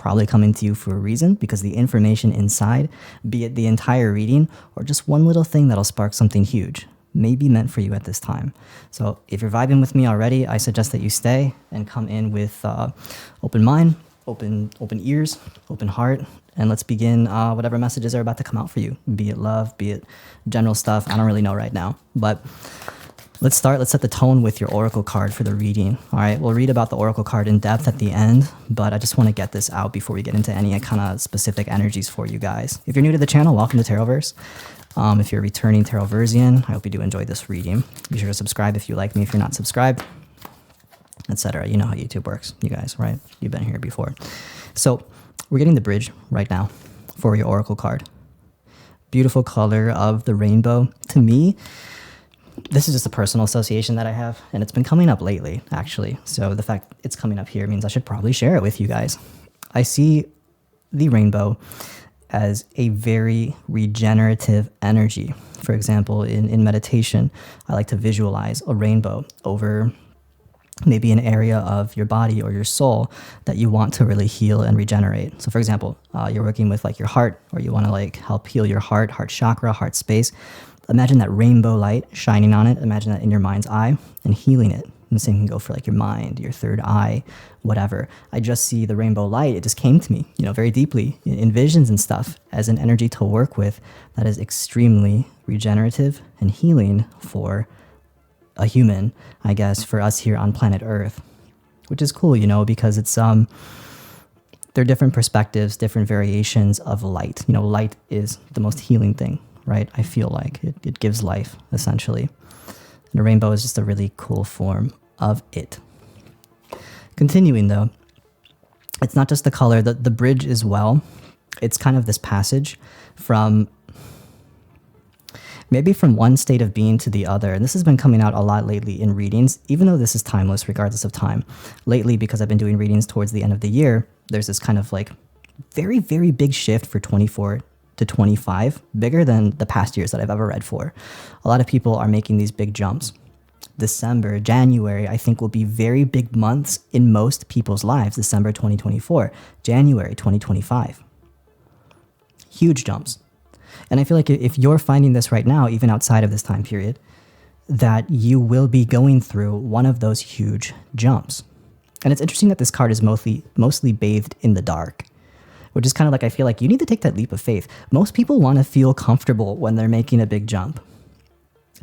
probably coming to you for a reason, because the information inside, be it the entire reading or just one little thing that'll spark something huge, may be meant for you at this time. So if you're vibing with me already, I suggest that you stay and come in with open mind, open ears, open heart, and let's begin whatever messages are about to come out for you, be it love, be it general stuff. I don't really know right now, but let's start. Let's set the tone with your oracle card for the reading. All right, we'll read about the oracle card in depth at the end, but I just want to get this out before we get into any kind of specific energies for you guys. If you're new to the channel, welcome to Tarotverse. If you're a returning Tarotversian, I hope you do enjoy this reading. Be sure to subscribe if you like me, if you're not subscribed, etc. You know how YouTube works, you guys, right? You've been here before. So we're getting the bridge right now for your oracle card. Beautiful color of the rainbow. To me, this is just a personal association that I have, and it's been coming up lately, actually. So the fact it's coming up here means I should probably share it with you guys. I see the rainbow as a very regenerative energy. For example, in meditation, I like to visualize a rainbow over maybe an area of your body or your soul that you want to really heal and regenerate. So for example, you're working with like your heart, or you want to like help heal your heart chakra, heart space. Imagine that rainbow light shining on it. Imagine that in your mind's eye and healing it. And the same can go for like your mind, your third eye, whatever. I just see the rainbow light. It just came to me, very deeply in visions and stuff as an energy to work with that is extremely regenerative and healing for a human, I guess, for us here on planet Earth, which is cool, because it's, there are different perspectives, different variations of light. Light is the most healing thing, right? I feel like it gives life, essentially. And a rainbow is just a really cool form of it. Continuing though, it's not just the color, the bridge as well. It's kind of this passage from one state of being to the other. And this has been coming out a lot lately in readings, even though this is timeless regardless of time. Lately, because I've been doing readings towards the end of the year, there's this kind of like very, very big shift for 24 to 25, bigger than the past years that I've ever read for. A lot of people are making these big jumps. December, January, I think will be very big months in most people's lives. December 2024, January 2025. Huge jumps. And I feel like if you're finding this right now, even outside of this time period, that you will be going through one of those huge jumps. And it's interesting that this card is mostly bathed in the dark, which is kind of like, I feel like you need to take that leap of faith. Most people want to feel comfortable when they're making a big jump.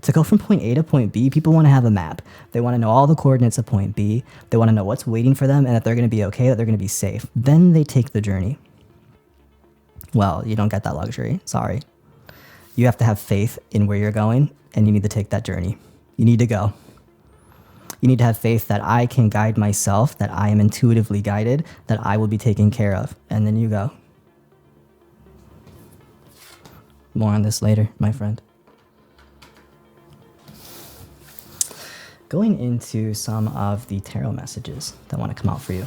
To go from point A to point B, people want to have a map. They want to know all the coordinates of point B. They want to know what's waiting for them and that they're going to be okay, that they're going to be safe. Then they take the journey. Well, you don't get that luxury. Sorry. You have to have faith in where you're going, and you need to take that journey. You need to go. You need to have faith that I can guide myself, that I am intuitively guided, that I will be taken care of. And then you go. More on this later, my friend. Going into some of the tarot messages that want to come out for you.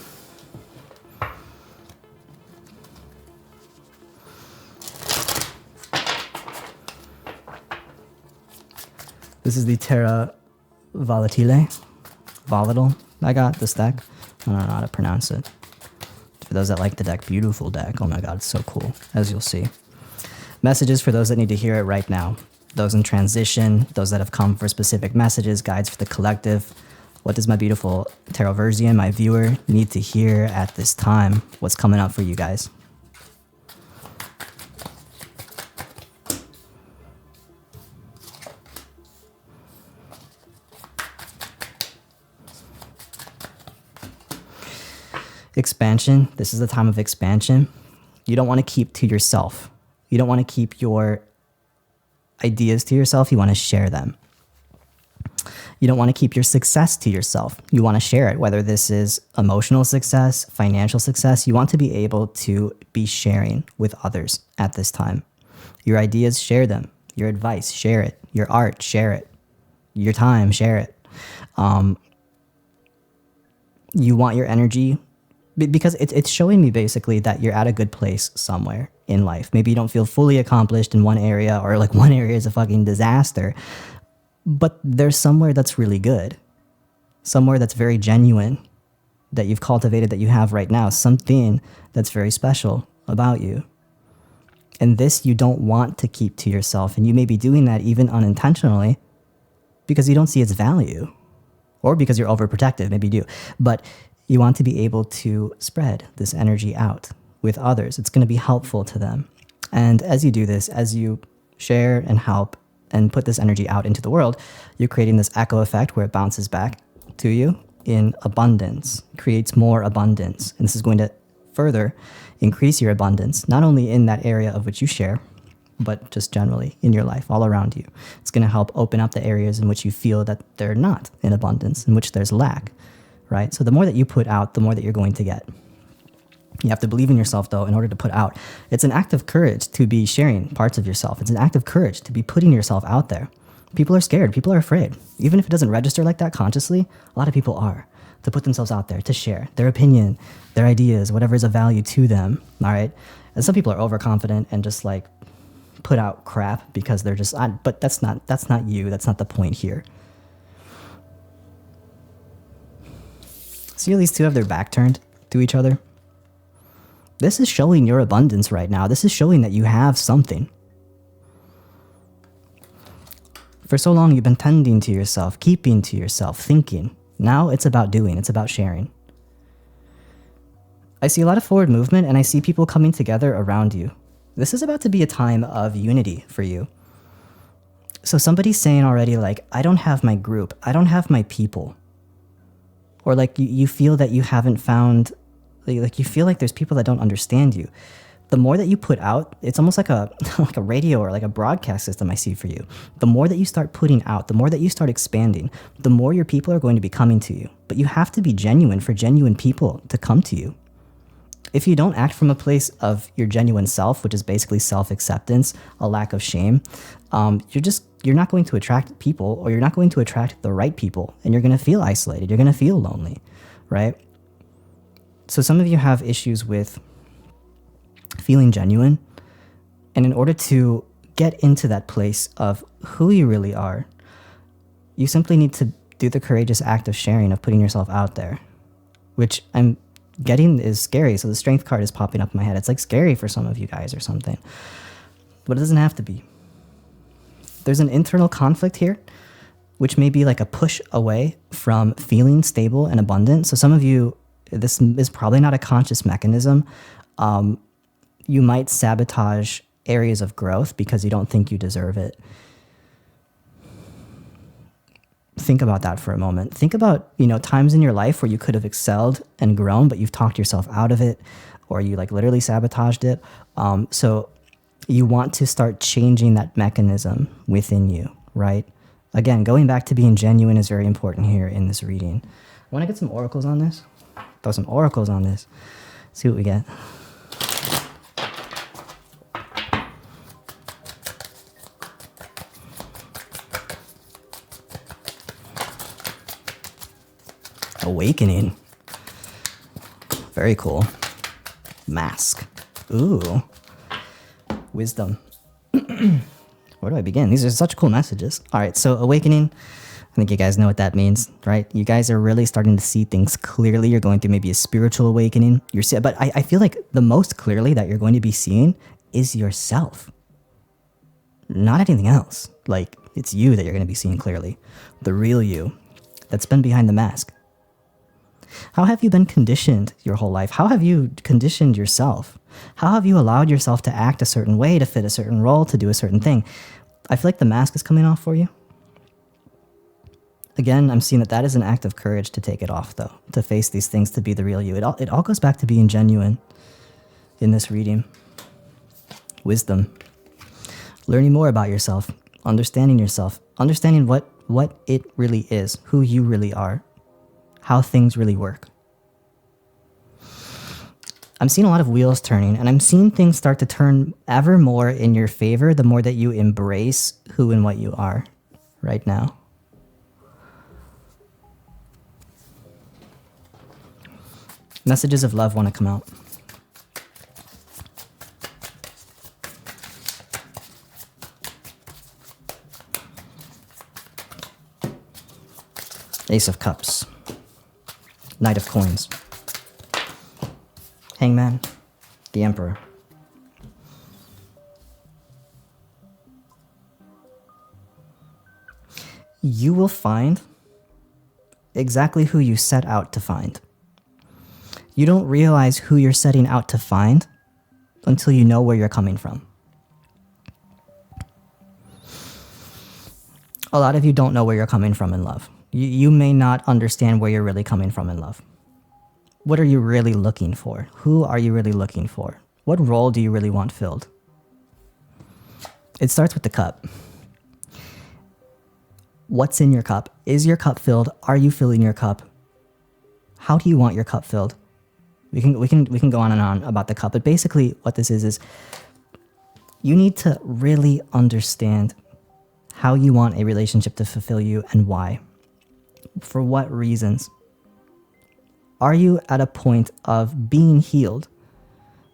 This is the Terra Volatile. Volatile. I got this deck. I don't know how to pronounce it. For those that like the deck, beautiful deck. Oh my god, it's so cool, as you'll see. Messages for those that need to hear it right now. Those in transition, those that have come for specific messages, guides for the collective. What does my beautiful Tarotversian, my viewer, need to hear at this time? What's coming up for you guys? Expansion. This is the time of expansion. You don't want to keep to yourself. You don't want to keep your ideas to yourself. You want to share them. You don't want to keep your success to yourself. You want to share it, whether this is emotional success, financial success. You want to be able to be sharing with others at this time. Your ideas, share them. Your advice, share it. Your art, share it. Your time, share it. You want your energy, because it's showing me basically that you're at a good place somewhere in life. Maybe you don't feel fully accomplished in one area, or like one area is a fucking disaster, but there's somewhere that's really good, somewhere that's very genuine, that you've cultivated that you have right now, something that's very special about you. And this you don't want to keep to yourself. And you may be doing that even unintentionally because you don't see its value, or because you're overprotective, maybe you do. But you want to be able to spread this energy out with others. It's going to be helpful to them. And as you do this, as you share and help and put this energy out into the world, you're creating this echo effect where it bounces back to you in abundance, creates more abundance. And this is going to further increase your abundance, not only in that area of which you share, but just generally in your life, all around you. It's going to help open up the areas in which you feel that they're not in abundance, in which there's lack, right? So the more that you put out, the more that you're going to get. You have to believe in yourself, though, in order to put out. It's an act of courage to be sharing parts of yourself. It's an act of courage to be putting yourself out there. People are scared. People are afraid. Even if it doesn't register like that consciously, a lot of people are, to put themselves out there, to share their opinion, their ideas, whatever is of value to them, all right? And some people are overconfident and just like put out crap because they're just, but that's not you. That's not the point here. See how these two have their back turned to each other? This is showing your abundance right now. This is showing that you have something. For so long, you've been tending to yourself, keeping to yourself, thinking. Now it's about doing. It's about sharing. I see a lot of forward movement, and I see people coming together around you. This is about to be a time of unity for you. So somebody's saying already, like, I don't have my group. I don't have my people. Or like you feel that you haven't found, like you feel like there's people that don't understand you. The more that you put out, it's almost like a like a radio or like a broadcast system I see for you. The more that you start putting out, the more that you start expanding, the more your people are going to be coming to you. But you have to be genuine for genuine people to come to you. If you don't act from a place of your genuine self, which is basically self-acceptance, a lack of shame, you're not going to attract people, or you're not going to attract the right people, and you're going to feel isolated. You're going to feel lonely, right? So some of you have issues with feeling genuine, and in order to get into that place of who you really are, you simply need to do the courageous act of sharing, of putting yourself out there, which I'm getting is scary. So the strength card is popping up in my head. It's like scary for some of you guys or something, but it doesn't have to be. There's an internal conflict here, which may be like a push away from feeling stable and abundant. So some of you, this is probably not a conscious mechanism. You might sabotage areas of growth because you don't think you deserve it. Think about that for a moment. Think about, times in your life where you could have excelled and grown, but you've talked yourself out of it, or you like literally sabotaged it. So you want to start changing that mechanism within you, right? Again, going back to being genuine is very important here in this reading. I want to get some oracles on this. Throw some oracles on this. See what we get. Awakening. Very cool. Mask. Ooh. Wisdom. Where do I begin? These are such cool messages. All right, so awakening. I think you guys know what that means, right? You guys are really starting to see things clearly. You're going through maybe a spiritual awakening. But I feel like the most clearly that you're going to be seeing is yourself. Not anything else. Like, it's you that you're going to be seeing clearly. The real you that's been behind the mask. How have you been conditioned your whole life? How have you conditioned yourself? How have you allowed yourself to act a certain way, to fit a certain role, to do a certain thing? I feel like the mask is coming off for you. Again, I'm seeing that is an act of courage to take it off, though, to face these things, to be the real you. It all goes back to being genuine in this reading. Wisdom. Learning more about yourself, understanding what it really is, who you really are, how things really work. I'm seeing a lot of wheels turning, and I'm seeing things start to turn ever more in your favor the more that you embrace who and what you are right now. Messages of love want to come out. Ace of Cups. Knight of Coins. Hangman. The Emperor. You will find exactly who you set out to find. You don't realize who you're setting out to find until you know where you're coming from. A lot of you don't know where you're coming from in love. You may not understand where you're really coming from in love. What are you really looking for? Who are you really looking for? What role do you really want filled? It starts with the cup. What's in your cup? Is your cup filled? Are you filling your cup? How do you want your cup filled? We can go on and on about the cup, but basically what this is you need to really understand how you want a relationship to fulfill you and why. For what reasons? Are you at a point of being healed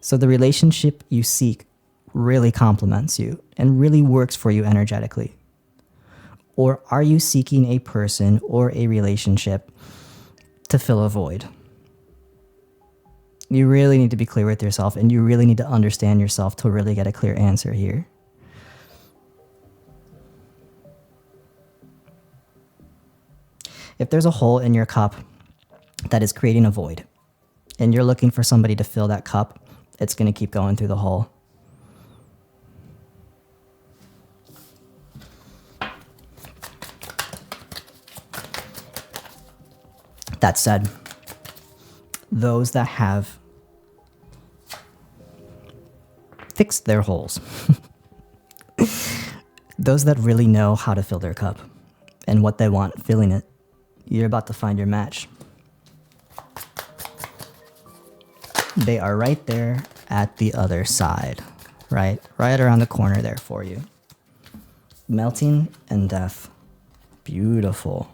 so the relationship you seek really complements you and really works for you energetically? Or are you seeking a person or a relationship to fill a void? You really need to be clear with yourself, and you really need to understand yourself to really get a clear answer here. If there's a hole in your cup that is creating a void, and you're looking for somebody to fill that cup, it's going to keep going through the hole. That said, those that have fixed their holes, those that really know how to fill their cup and what they want filling it, you're about to find your match. They are right there at the other side, right around the corner there for you. Melting and death. Beautiful.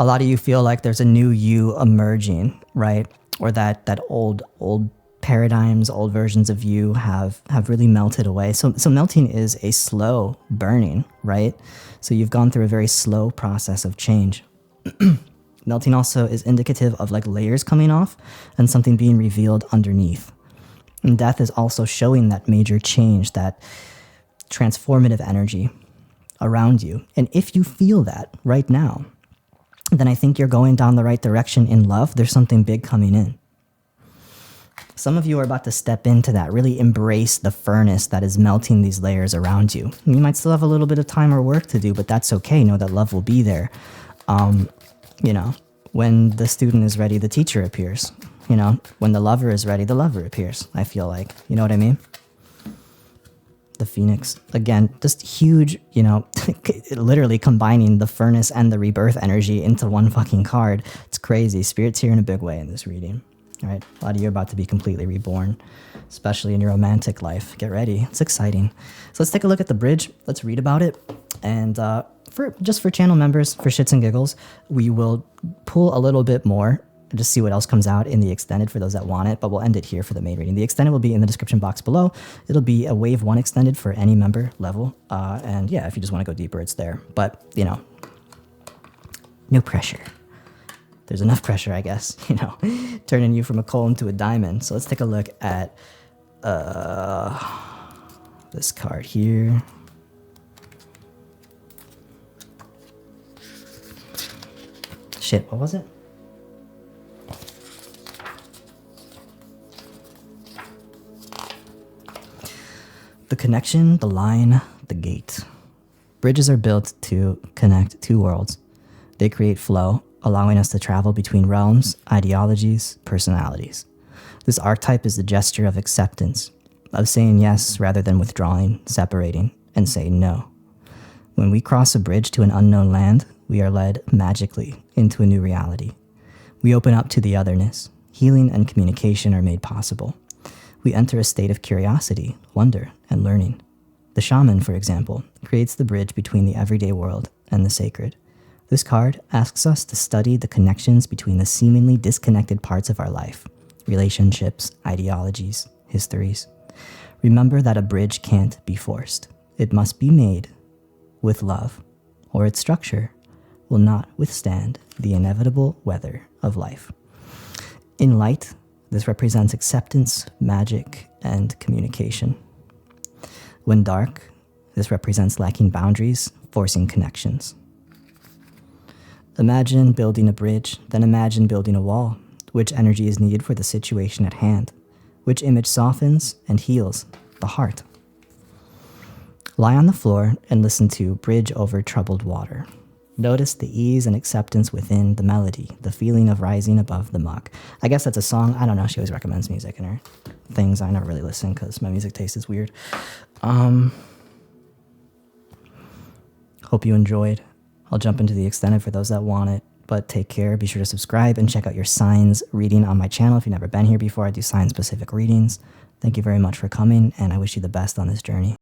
A lot of you feel like there's a new you emerging, right? Or that old paradigms, old versions of you have really melted away. So melting is a slow burning, right? So you've gone through a very slow process of change. Melting also is indicative of like layers coming off and something being revealed underneath. And death is also showing that major change, that transformative energy around you. And if you feel that right now, then I think you're going down the right direction in love. There's something big coming in. Some of you are about to step into that, really embrace the furnace that is melting these layers around you. You might still have a little bit of time or work to do, but that's okay. Know that love will be there. When the student is ready, the teacher appears. When the lover is ready, the lover appears, I feel like. You know what I mean? The Phoenix. Again, just huge, literally combining the furnace and the rebirth energy into one fucking card. It's crazy. Spirit's here in a big way in this reading. All right, a lot of you are about to be completely reborn, especially in your romantic life. Get ready. It's exciting. So let's take a look at the bridge. Let's read about it. And for channel members, for shits and giggles, we will pull a little bit more and just see what else comes out in the extended for those that want it, but we'll end it here for the main reading. The extended will be in the description box below. It'll be a wave 1 extended for any member level. And yeah, if you just want to go deeper, it's there. But, no pressure. There's enough pressure, I guess, turning you from a coal into a diamond. So let's take a look at this card here. Shit, what was it? The connection, the line, the gate. Bridges are built to connect two worlds. They create flow, allowing us to travel between realms, ideologies, personalities. This archetype is the gesture of acceptance, of saying yes rather than withdrawing, separating, and saying no. When we cross a bridge to an unknown land, we are led magically into a new reality. We open up to the otherness. Healing and communication are made possible. We enter a state of curiosity, wonder, and learning. The shaman, for example, creates the bridge between the everyday world and the sacred. This card asks us to study the connections between the seemingly disconnected parts of our life, relationships, ideologies, histories. Remember that a bridge can't be forced. It must be made with love, or its structure will not withstand the inevitable weather of life. In light, this represents acceptance, magic, and communication. When dark, this represents lacking boundaries, forcing connections. Imagine building a bridge, then imagine building a wall. Which energy is needed for the situation at hand? Which image softens and heals the heart? Lie on the floor and listen to Bridge Over Troubled Water. Notice the ease and acceptance within the melody, the feeling of rising above the muck. I guess that's a song. I don't know. She always recommends music in her things. I never really listen because my music taste is weird. Hope you enjoyed. I'll jump into the extended for those that want it, but take care. Be sure to subscribe and check out your signs reading on my channel. If you've never been here before, I do sign-specific readings. Thank you very much for coming, and I wish you the best on this journey.